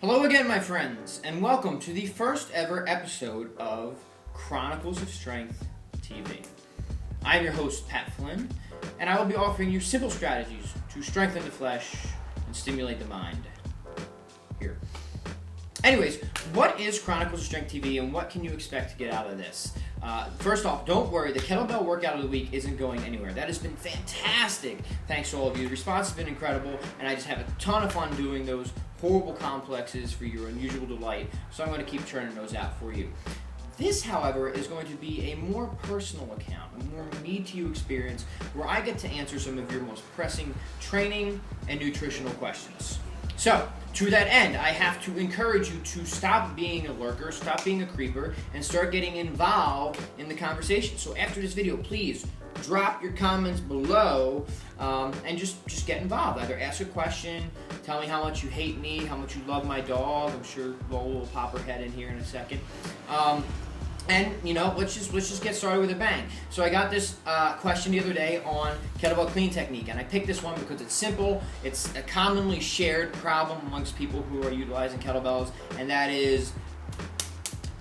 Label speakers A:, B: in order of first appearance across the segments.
A: Hello again, my friends, and welcome to the first ever episode of Chronicles of Strength TV. I am your host, Pat Flynn, and I will be offering you simple strategies to strengthen the flesh and stimulate the mind. Here. Anyways, what is Chronicles of Strength TV and what can you expect to get out of this? First off, don't worry, the Kettlebell workout of the week isn't going anywhere. That has been fantastic, thanks to all of you. The response has been incredible, and I just have a ton of fun doing those horrible complexes for your unusual delight, so I'm going to keep churning those out for you. This, however, is going to be a more personal account, a more me-to-you experience, where I get to answer some of your most pressing training and nutritional questions. So, to that end, I have to encourage you to stop being a lurker, stop being a creeper, and start getting involved in the conversation. So after this video, please drop your comments below and just get involved. Either ask a question, tell me how much you hate me, how much you love my dog. I'm sure Lola will pop her head in here in a second. And let's just get started with a bang. So I got this question the other day on kettlebell clean technique, and I picked this one because it's simple. It's a commonly shared problem amongst people who are utilizing kettlebells, and that is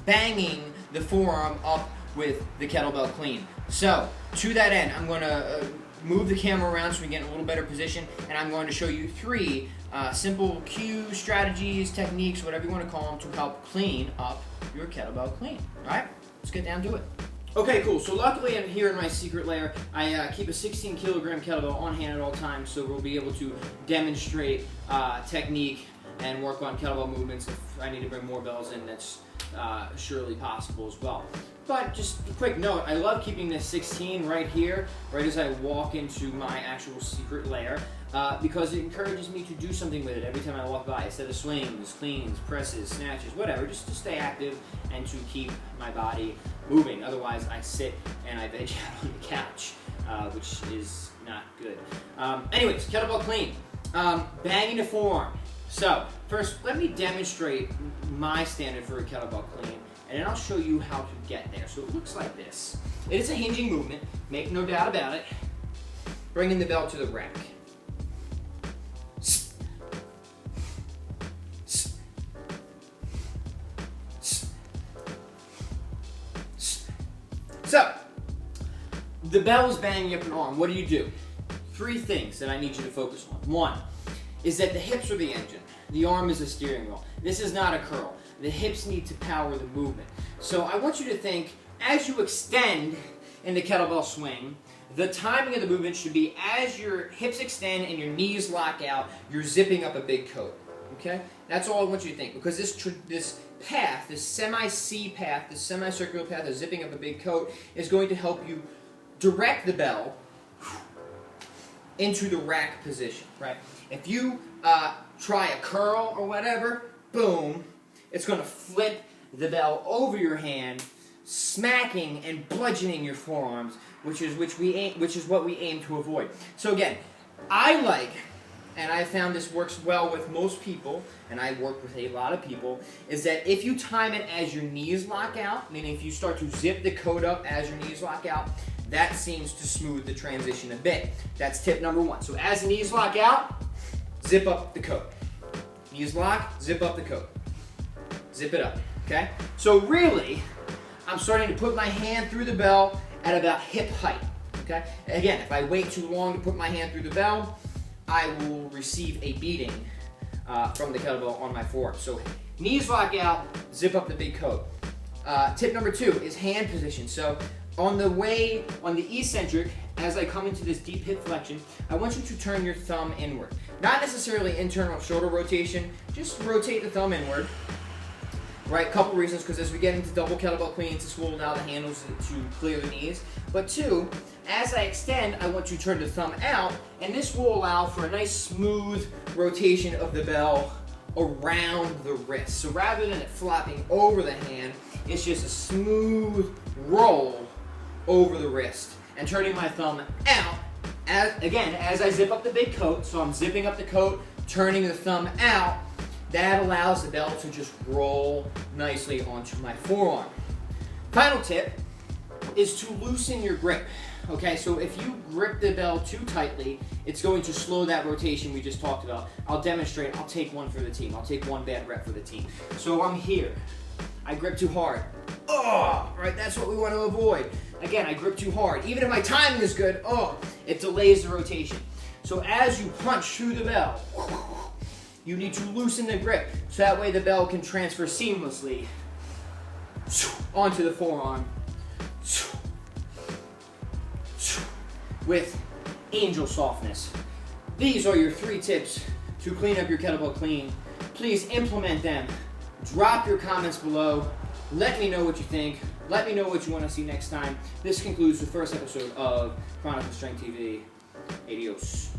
A: banging the forearm up with the kettlebell clean. So to that end, I'm going to move the camera around so we get in a little better position, and I'm going to show you three simple cues, strategies, techniques, whatever you want to call them, to help clean up your kettlebell clean. Alright, let's get down to it. Okay, cool. So luckily I'm here in my secret lair. I keep a 16 kilogram kettlebell on hand at all times, so we'll be able to demonstrate technique and work on kettlebell movements. If I need to bring more bells in, that's surely possible as well. But just a quick note, I love keeping this 16 right here, right as I walk into my actual secret lair, because it encourages me to do something with it every time I walk by, instead of swings, cleans, presses, snatches, whatever, just to stay active and to keep my body moving. Otherwise, I sit and I veg out on the couch, which is not good. Anyways, kettlebell clean. Banging the forearm. So, first, let me demonstrate my standard for a kettlebell clean, and then I'll show you how to get there. So it looks like this. It is a hinging movement, make no doubt about it. Bringing the bell to the rack. So, the bell is banging up an arm. What do? Three things that I need you to focus on. One is that the hips are the engine. The arm is the steering wheel. This is not a curl. The hips need to power the movement. So I want you to think, as you extend in the kettlebell swing, the timing of the movement should be as your hips extend and your knees lock out, you're zipping up a big coat. Okay? That's all I want you to think, because this path, this semi-C path, this semicircular path of zipping up a big coat is going to help you direct the bell into the rack position, right? If you try a curl or whatever, boom, it's going to flip the bell over your hand, smacking and bludgeoning your forearms, which is what we aim to avoid. So again, I like, and I found this works well with most people, and I work with a lot of people, is that if you time it as your knees lock out, meaning if you start to zip the coat up as your knees lock out, that seems to smooth the transition a bit. That's tip number one. So as the knees lock out, zip up the coat. Knees lock, zip up the coat. Zip it up, okay? So really, I'm starting to put my hand through the bell at about hip height, okay? Again, if I wait too long to put my hand through the bell, I will receive a beating from the kettlebell on my forearm. So knees lock out, zip up the big coat. Tip number two is hand position. So on the eccentric, as I come into this deep hip flexion, I want you to turn your thumb inward. Not necessarily internal shoulder rotation, just rotate the thumb inward. Right, couple reasons, because as we get into double kettlebell cleans, this will allow the handles to clear the knees. But two, as I extend, I want you to turn the thumb out, and this will allow for a nice smooth rotation of the bell around the wrist. So rather than it flopping over the hand, it's just a smooth roll over the wrist. And turning my thumb out, as I zip up the big coat, so I'm zipping up the coat, turning the thumb out, that allows the bell to just roll nicely onto my forearm. Final tip is to loosen your grip. Okay, so if you grip the bell too tightly, it's going to slow that rotation we just talked about. I'll demonstrate. I'll take one for the team. I'll take one bad rep for the team. So I'm here. I grip too hard. Oh, right, that's what we want to avoid. Again, I grip too hard. Even if my timing is good, it delays the rotation. So as you punch through the bell, you need to loosen the grip so that way the bell can transfer seamlessly onto the forearm with angel softness. These are your 3 tips to clean up your kettlebell clean. Please implement them. Drop your comments below. Let me know what you think. Let me know what you want to see next time. This concludes the first episode of Chronicles Strength TV. Adios.